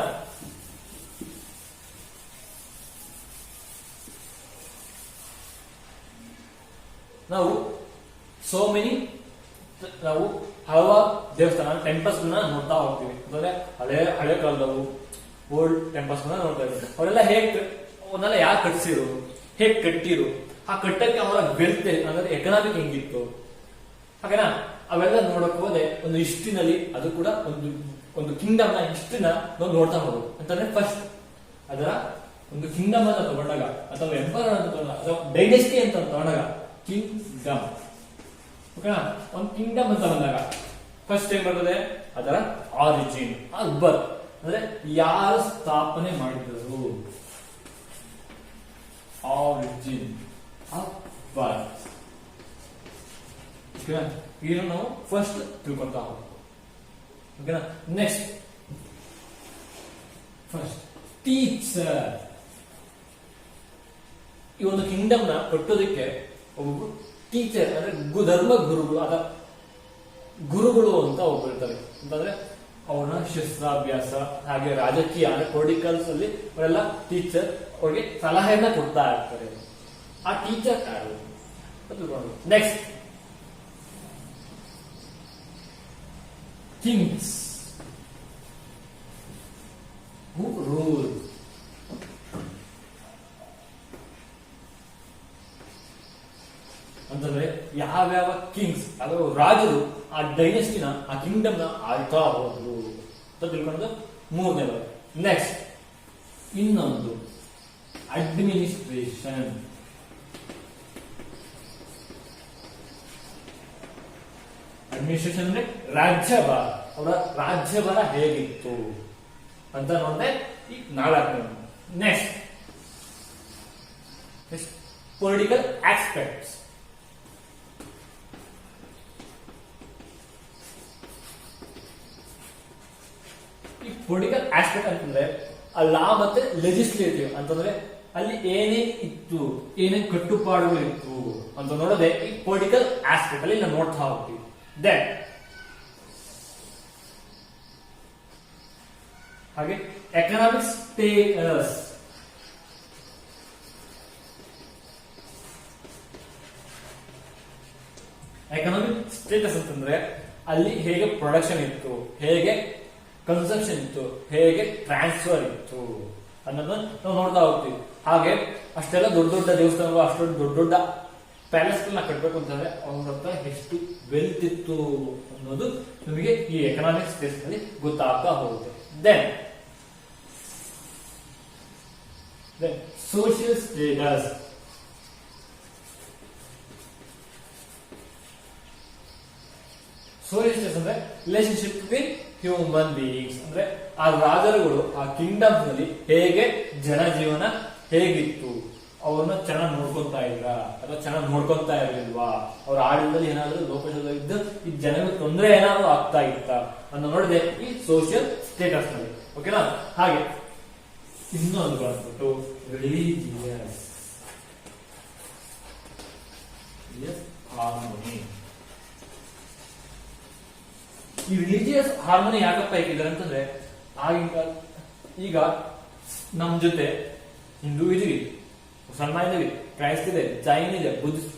ನಾವು ನಾವು ಹಲವಾರು ದೇವಸ್ಥಾನ ಟೆಂಪಲ್ಸ್ ನೋಡ್ತಾ ಹೋಗ್ತೀವಿ. ಅಂದ್ರೆ ಹಳೆ ಕಾಲದವು ಓಲ್ಡ್ ಟೆಂಪಲ್ಸ್ ನೋಡ್ತಾ ಇದ್ದೀವಿ. ಅವರೆಲ್ಲ ಅವನ್ನೆಲ್ಲ ಯಾಕೆ ಕಟ್ಸಿರು, ಹೇಗ್ ಕಟ್ಟಿರು, ಆ ಕಟ್ಟಕ್ಕೆ ಅವರ ವೆಲ್ತ್ ಅಂದ್ರೆ ಎಕನಾಮಿಕ್ ಹೆಂಗಿತ್ತು, ಹಾಗೇನಾ? ಅವೆಲ್ಲ ನೋಡಕ್ ಹೋದೆ ಒಂದು ಹಿಸ್ಟ್ರಿನಲ್ಲಿ ಅದು ಕೂಡ ಒಂದು ಕಿಂಗ್ಡಮ್ ನ ಹಿಸ್ಟ್ರಿನ ನಾವು ನೋಡ್ತಾ ಹೋಗೋದು. ಅಂತಂದ್ರೆ ಫಸ್ಟ್ ಅದರ ಒಂದು ಕಿಂಗ್ಡಮ್ ಅಂತ ತಗೊಂಡಾಗ ಅಥವಾ ಎಂಪರ್ ಅಂತ ತಗೊಂಡಾಗ ಅಥವಾ ಡೈನೆಸ್ಟಿ ಅಂತ ತಗೊಂಡಾಗ ಕಿಂಗ್ಡಮ್, ಓಕೆನಾ? ಒಂದು ಕಿಂಗ್ಡಮ್ ಅಂತ ಬಂದಾಗ ಫಸ್ಟ್ ಏನ್ ಬರ್ತದೆ? ಅದರ ಆರಿಜಿನ್, ಬರ್ತ್ ಅಂದ್ರೆ ಯಾರು ಸ್ಥಾಪನೆ ಮಾಡಿದರು, ಆರಿಜಿನ್ ಆಫ್ ಬರ್ತ್. ಓಕೆನಾ? ಇದನ್ನು ನಾವು ಫಸ್ಟ್ ತಿಳ್ಕೊತಾ ಹೋಗ್ತೀವಿ. ಓಕೆನಾ? Next first teacher. ಈ ಒಂದು ಕಿಂಗ್ಡಮ್ ನ ಕಟ್ಟೋದಕ್ಕೆ ಒಬ್ಬೊಬ್ರು ಟೀಚರ್ ಅಂದ್ರೆ ಧರ್ಮ ಗುರುಗಳು ಅಥವಾ ಗುರುಗಳು ಅಂತ ಒಬ್ಬರು ಇರ್ತಾರೆ. ಅಂತಂದ್ರೆ ಅವರ ಶಸ್ತ್ರಾಭ್ಯಾಸ ಹಾಗೆ ರಾಜಕೀಯ ಅಂದ್ರೆ ಪೊಲಿಟಿಕಲ್ಸ್ ಅಲ್ಲಿ ಅವರೆಲ್ಲ ಟೀಚರ್ ಅವ್ರಿಗೆ ಸಲಹೆಯನ್ನ ಕೊಡ್ತಾ ಇರ್ತಾರೆ. ಆ ಟೀಚರ್ ಯಾರು? ನೆಕ್ಸ್ಟ್ ಕಿಂಗ್ಸ್ ಹೂ ರೂಲ್. ಅಂತಂದ್ರೆ ಯಾವ್ಯಾವ ಕಿಂಗ್ಸ್ ಅಥವಾ ರಾಜರು ಆ ಡೈನೆಸ್ಟಿನ ಆ ಕಿಂಗ್ಡಮ್ ನ ಆಳ್ತಾ ಹೋದ್ರು ಅಂತ ತಿಳ್ಕೊಳ್ಳೋದು ಮೂರನೇದು. ನೆಕ್ಸ್ಟ್ ಇನ್ನೊಂದು ಅಡ್ಮಿನಿಸ್ಟ್ರೇಷನ್. ಅಡ್ಮಿನಿಸ್ಟ್ರೇಷನ್ ಅಂದ್ರೆ ರಾಜ್ಯಭಾರ, ಅವರ ರಾಜ್ಯಭಾರ ಹೇಗಿತ್ತು ಅಂತ ನೋಡಿದ್ರೆ ಈ 4. Next political aspects. ಈ ಪೊಲಿಟಿಕಲ್ ಆಸ್ಪೆಕ್ಟ್ ಅಂತಂದ್ರೆ ಆ ಲಾ ಮತ್ತೆ ಲೆಜಿಸ್ಲೇಟಿವ್ ಅಂತಂದ್ರೆ ಅಲ್ಲಿ ಏನೇನ್ ಇತ್ತು, ಏನೇನ್ ಕಟ್ಟುಪಾಡುಗಳು ಇತ್ತು ಅಂತ ನೋಡೋದೆ ಈ ಪೊಲಿಟಿಕಲ್ ಆಸ್ಪೆಕ್ಟ್ ಅಲ್ಲಿ ನಾವು ನೋಡ್ತಾ ಹೋಗ್ತೀವಿ. ದೆನ್ ಹಾಗೆ ಎಕನಾಮಿಕ್ ಸ್ಟೇಟಸ್. ಎಕನಾಮಿಕ್ ಸ್ಟೇಟಸ್ ಅಂತಂದ್ರೆ ಅಲ್ಲಿ ಹೇಗೆ ಪ್ರೊಡಕ್ಷನ್ ಇತ್ತು, ಹೇಗೆ ಕನ್ಸಂಪ್ಷನ್ ಇತ್ತು, ಹೇಗೆ ಟ್ರಾನ್ಸ್ಫರ್ ಇತ್ತು ಅನ್ನೋದನ್ನ ನಾವು ನೋಡ್ತಾ ಹೋಗ್ತೀವಿ. ಹಾಗೆ ಅಷ್ಟೆಲ್ಲ ದೊಡ್ಡ ದೊಡ್ಡ ದೇವಸ್ಥಾನಗಳು, ಅಷ್ಟೊಂದು ದೊಡ್ಡ ದೊಡ್ಡ ಪ್ಯಾಲೇಸ್ ಗಳನ್ನ ಕಟ್ಟಬೇಕು ಅಂತಂದ್ರೆ ಅವ್ರ ಹತ್ರ ಎಷ್ಟು ವೆಲ್ತ್ ಇತ್ತು ಅನ್ನೋದು ನಮಗೆ ಈ ಎಕನಾಮಿಕ್ ಸ್ಟೇಟಸ್ ನಲ್ಲಿ ಗೊತ್ತಾಗ್ತಾ ಹೋಗುತ್ತೆ. Then Then social status. Social status ಅಂದ್ರೆ ರಿಲೇಶನ್ಶಿಪ್ ವಿತ್ ಹ್ಯೂಮನ್ ಬೀಯಿಂಗ್ಸ್, ಅಂದ್ರೆ ಆ ರಾಜರುಗಳು ಆ ಕಿಂಗ್ಡಮ್ಸ್ ನಲ್ಲಿ ಹೇಗೆ ಜನಜೀವನ ಹೇಗಿತ್ತು, ಅವ್ರನ್ನ ಚೆನ್ನಾಗಿ ನೋಡ್ಕೊಂತಾ ಇದ್ರ ಅಥವಾ ಚೆನ್ನಾಗಿ ನೋಡ್ಕೊಂತಾ ಇರ್ಲಿಲ್ವಾ, ಅವ್ರ ಆಡಳಿತದಲ್ಲಿ ಏನಾದ್ರು ಲೋಪದೋಷ ಇದ್ದು ಈ ಜನರಿಗೆ ತೊಂದರೆ ಏನಾದ್ರು ಆಗ್ತಾ ಇತ್ತ ಅನ್ನೋ ನೋಡಿದೆ ಈ ಸೋಷಿಯಲ್ ಸ್ಟೇಟಸ್ ನಲ್ಲಿ. ಓಕೆನಾ? ಹಾಗೆ ಇನ್ನೊಂದು ಬಂದ್ಬಿಟ್ಟು ರಿಲಿಜಿಯಸ್ ಹಾರ್ಮೋನಿ. ಈ ರಿಲಿಜಿಯಸ್ ಹಾರ್ಮೋನಿ ಯಾಕಪ್ಪ ಹೇಗಿದ್ದಾರೆ ಅಂತಂದ್ರೆ, ಆಗಿನ ಈಗ ನಮ್ ಜೊತೆ ಹಿಂದೂ ಇದೀವಿ, ಮುಸಲ್ಮಾನ್ ಇದೀವಿ, ಕ್ರೈಸ್ತ ಇದೆ, ಜೈನ್ ಇದೆ, ಬುದ್ಧಿಸ್ಟ್,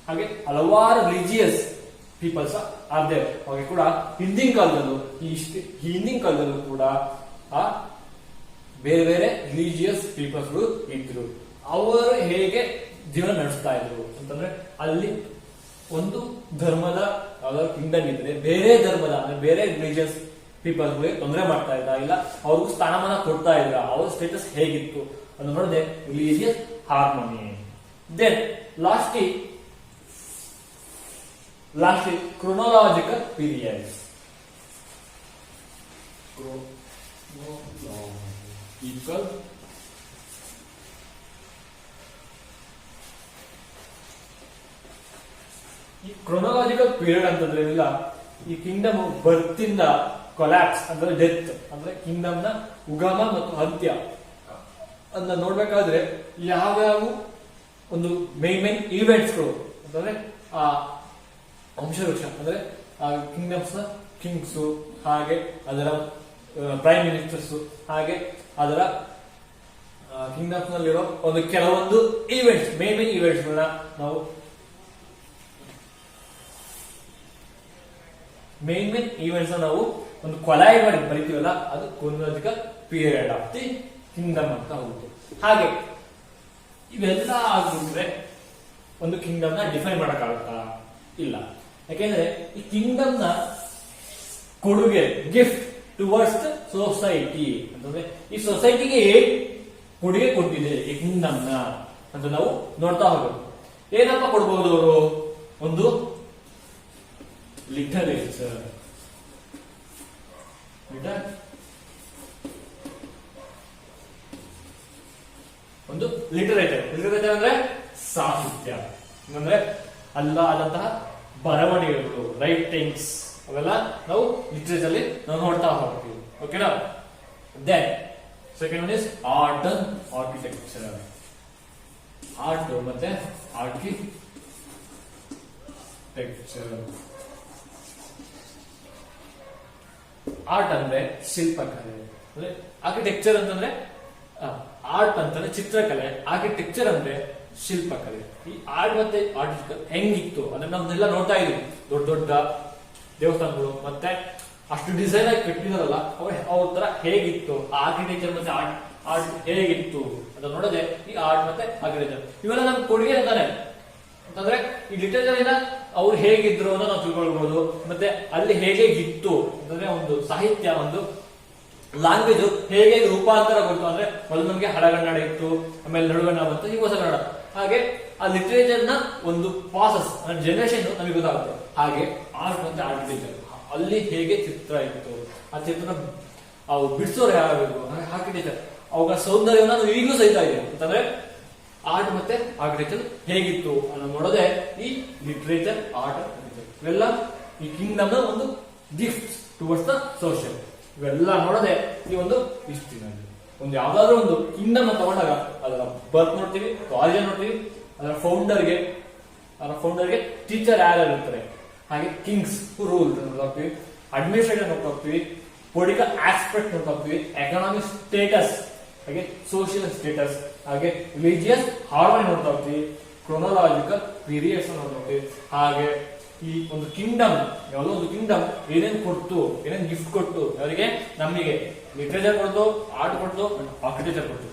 ಹಾಗೆ ಹಲವಾರು ರಿಲಿಜಿಯಸ್ ಪೀಪಲ್ಸ್ ಆರ್ ದೇರ್. ಹಾಗೆ ಕೂಡ ಹಿಂದಿನ ಕಾಲದಲ್ಲೂ ಹಿಂದಿನ ಕಾಲದಲ್ಲೂ ಕೂಡ ಆ ಬೇರೆ ಬೇರೆ ರಿಲಿಜಿಯಸ್ ಪೀಪಲ್ಸ್ ಇದ್ರು. ಅವರು ಹೇಗೆ ಜೀವನ ನಡೆಸ್ತಾ ಇದ್ರು ಅಂತಂದ್ರೆ, ಅಲ್ಲಿ ಒಂದು ಧರ್ಮದ ಕಿಂಗ್ಡಮ್ ಇದ್ರೆ ಬೇರೆ ಧರ್ಮದ ಅಂದ್ರೆ ಬೇರೆ ರಿಲಿಜಿಯಸ್ ಪೀಪಲ್ಸ್ ತೊಂದರೆ ಮಾಡ್ತಾ ಇದ್ದ, ಇಲ್ಲ ಅವ್ರಿಗೂ ಸ್ಥಾನಮಾನ ಕೊಡ್ತಾ ಇದ್ರ, ಅವ್ರ ಸ್ಟೇಟಸ್ ಹೇಗಿತ್ತು ಅಂತ ನೋಡಿದೆ religious harmony. Then lastly chronological periods. ಈ ಕ್ರೊನಾಲಜಿಕಲ್ ಪೀರಿಯಡ್ ಅಂತಂದ್ರೆ ಇಲ್ಲ, ಈ ಕಿಂಗ್ಡಮ್ ಬರ್ತ್ ಇಂದ ಕೊಲ್ಯಾಪ್ಸ್ ಅಂದ್ರೆ ಡೆತ್, ಅಂದ್ರೆ ಕಿಂಗ್ಡಮ್ ನ ಉಗಮ ಮತ್ತು ಅಂತ್ಯ ಅಂತ ನೋಡ್ಬೇಕಾದ್ರೆ ಯಾವ್ಯಾವ ಒಂದು ಮೇನ್ ಈವೆಂಟ್ಸ್ಗಳು ಅಂತಂದ್ರೆ ಆ ವಂಶವೃಕ್ಷ ಅಂದ್ರೆ ಆ ಕಿಂಗ್ಡಮ್ಸ್ ನ ಕಿಂಗ್ಸ್, ಹಾಗೆ ಅದರ ಪ್ರೈಮ್ ಮಿನಿಸ್ಟರ್ಸ್, ಹಾಗೆ ಅದರ ಕಿಂಗ್ಡಮ್ಸ್ ನಲ್ಲಿರೋ ಒಂದು ಕೆಲವೊಂದು ಈವೆಂಟ್ಸ್ ಮೇನ್ ಈವೆಂಟ್ಸ್ ಗಳನ್ನ ನಾವು ಮೇನ್ ಈವೆಂಟ್ಸ್ ನಾವು ಒಂದು ಕೊಲೈಡ್ ಮಾಡಿ ಬರಿತೀವಲ್ಲ, ಅದು chronological period of the Kingdom ಅಂತ ಹೋಗುತ್ತೆ. ಹಾಗೆ ಇವೆಲ್ಲ ಆಗ್ಬಿಟ್ರೆ ಒಂದು ಕಿಂಗ್ಡಮ್ ನ ಡಿಫೈನ್ ಮಾಡಕ್ಕಾಗುತ್ತಾ? ಇಲ್ಲ. ಯಾಕೆಂದ್ರೆ ಈ ಕಿಂಗ್ಡಮ್ ನ ಕೊಡುಗೆ ಗಿಫ್ಟ್ ಟುವರ್ಡ್ಸ್ ದ ಸೊಸೈಟಿ ಅಂತಂದ್ರೆ ಈ ಸೊಸೈಟಿಗೆ ಏನ್ ಕೊಡುಗೆ ಕೊಟ್ಟಿದೆ ಈ ಕಿಂಗ್ಡಮ್ ನ ಅಂತ ನಾವು ನೋಡ್ತಾ ಹೋಗೋದು. ಏನಪ್ಪ ಕೊಡ್ಬಹುದು ಅವರು? ಒಂದು ಲಿಟರೇಚರ್, ಒಂದು ಲಿಟರೇಚರ್ ಅಂದ್ರೆ ಸಾಹಿತ್ಯ, ಅಂದ್ರೆ ಅಲ್ಲ ಆದಂತಹ ಬರವಣಿಗೆಗಳು, ರೈಟಿಂಗ್ಸ್, ಅವೆಲ್ಲ ನಾವು ಲಿಟರೇಚರ್ ಅಲ್ಲಿ ನಾವು ನೋಡ್ತಾ ಹೋಗ್ತೀವಿ. ಓಕೆನಾ? Then second one is art and architecture. Art ಮತ್ತೆ ಆರ್ಕಿಟೆಕ್ಚರ್. ಆರ್ಟ್ ಅಂದ್ರೆ ಶಿಲ್ಪಕಲೆ, ಅಂದ್ರೆ ಆರ್ಕಿಟೆಕ್ಚರ್ ಅಂತಂದ್ರೆ ಆರ್ಟ್ ಅಂತಂದ್ರೆ ಚಿತ್ರಕಲೆ, ಆರ್ಕಿಟೆಕ್ಚರ್ ಅಂದ್ರೆ ಶಿಲ್ಪಕಲೆ. ಈ ಆರ್ಟ್ ಮತ್ತೆ ಆರ್ಟ್ ಹೆಂಗಿತ್ತು ಅಂದ್ರೆ ನಮ್ನೆಲ್ಲ ನೋಡ್ತಾ ಇದೀವಿ, ದೊಡ್ಡ ದೊಡ್ಡ ದೇವಸ್ಥಾನಗಳು ಮತ್ತೆ ಅಷ್ಟು ಡಿಸೈನ್ ಆಗಿ ಕಟ್ಟಿದಾರಲ್ಲ, ಅವ್ರ ತರ ಹೇಗಿತ್ತು, ಆರ್ಕಿಟೆಕ್ಚರ್ ಮತ್ತೆ ಆರ್ಟ್ ಹೇಗಿತ್ತು ಅಂತ ನೋಡೋದೆ ಈ ಆರ್ಟ್ ಮತ್ತೆ ಆರ್ಕಿಟೆಕ್ಚರ್. ಇವೆಲ್ಲ ನಮ್ಗೆ ಕೊಡುಗೆ ಅಂತಾನೆ. ಅಂತಂದ್ರೆ ಈ ಲಿಟರೇಚರ್ ಇಂದ ಅವ್ರು ಹೇಗಿದ್ರು ಅಂತ ನಾವು ತಿಳ್ಕೊಳ್ಬಹುದು, ಮತ್ತೆ ಅಲ್ಲಿ ಹೇಗೆ ಇತ್ತು ಅಂತಂದ್ರೆ ಒಂದು ಸಾಹಿತ್ಯ, ಒಂದು ಲ್ಯಾಂಗ್ವೇಜ್ ಹೇಗೆ ರೂಪಾಂತರಗೊಂಡು, ಅಂದ್ರೆ ಮೊದಲು ನಮ್ಗೆ ಹಳಗನ್ನಡ ಇತ್ತು, ಆಮೇಲೆ ನಡುಗನ್ನಡ ಬಂತು, ಈಗ ಹೊಸ ಕನ್ನಡ. ಹಾಗೆ ಆ ಲಿಟರೇಚರ್ ನ ಒಂದು ಪ್ರಾಸೆಸ್ ಜನರೇಷನ್ ನಮಗೆ ಗೊತ್ತಾಗುತ್ತೆ. ಹಾಗೆ ಆರ್ಟ್ ಮತ್ತೆ ಆರ್ಕಿಟೆಕ್ಚರ್ ಅಲ್ಲಿ ಹೇಗೆ ಚಿತ್ರ ಇತ್ತು, ಆ ಚಿತ್ರ ಅವು ಬಿಡಿಸೋರು ಯಾರು, ಆರ್ಕಿಟೆಕ್ಚರ್ ಅವಾಗ ಸೌಂದರ್ಯವನ್ನ ನಾವು ಈಗಲೂ ಸಹಿತಾ ಇದ್ದೀವಿ. ಅಂತಂದ್ರೆ ಆರ್ಟ್ ಮತ್ತೆ ಆರ್ಕಿಟೆಕ್ಚರ್ ಹೇಗಿತ್ತು ಅನ್ನೋ ನೋಡೋದೆ ಈ ಲಿಟರೇಚರ್, ಆರ್ಟ್, ಆರ್ಕಿಟೆಕ್ಚರ್. ಇವೆಲ್ಲ ಈ ಕಿಂಗ್ಡಮ್ ನ ಒಂದು ಗಿಫ್ಟ್ ಟುವರ್ಡ್ಸ್ ದ ಸೋಷಿಯಲ್. ಇವೆಲ್ಲ ನೋಡೋದೆ ಈ ಒಂದು ಹಿಸ್ಟ್ರಿನಲ್ಲಿ. ಒಂದು ಯಾವ್ದಾದ್ರು ಒಂದು ಕಿಂಗ್ಡಮ್ ತಗೊಂಡಾಗ ಅದರ ಬರ್ತ್ ನೋಡ್ತೀವಿ, ಕಾಲೇಜ್ ನೋಡ್ತೀವಿ, ಅದರ ಫೌಂಡರ್ಗೆ ಟೀಚರ್ ಯಾರು ಇರ್ತಾರೆ, ಹಾಗೆ ಕಿಂಗ್ಸ್ ರೂಲ್ ನೋಡ್ತಾ ಹೋಗ್ತೀವಿ, ಅಡ್ಮಿನಿಸ್ಟ್ರೇಷನ್ ನೋಡ್ತಾ ಹೋಗ್ತೀವಿ, ಪೊಲಿಟಿಕಲ್ ಆಸ್ಪೆಕ್ಟ್ ನೋಡ್ತಾ ಹೋಗ್ತೀವಿ, ಎಕನಾಮಿಕ್ ಸ್ಟೇಟಸ್, ಹಾಗೆ ಸೋಷಿಯಲ್ ಸ್ಟೇಟಸ್, ಹಾಗೆ ರಿಲಿಜಿಯಸ್ ಹಾರ್ಮೋನಿ ನೋಡ್ತಾ ಹೋಗ್ತೀವಿ, ಕ್ರೊನಾಲಜಿಕಲ್ ಪೀರಿಯಡ್ಸ್ ನೋಡ್ತಾ ಹೋಗ್ತೀವಿ. ಹಾಗೆ ಈ ಒಂದು ಕಿಂಗ್ಡಮ್, ಯಾವುದೋ ಒಂದು ಕಿಂಗ್ಡಮ್ ಏನೇನ್ ಕೊಡ್ತು, ಏನೇನ್ ಗಿಫ್ಟ್ ಕೊಟ್ಟು ಅವರಿಗೆ, ನಮಗೆ ಲಿಟರೇಚರ್ ಕೊಡ್ತು, ಆರ್ಟ್ ಕೊಡ್ತು, ಆರ್ಕಿಟೆಕ್ಚರ್ ಕೊಡ್ತು.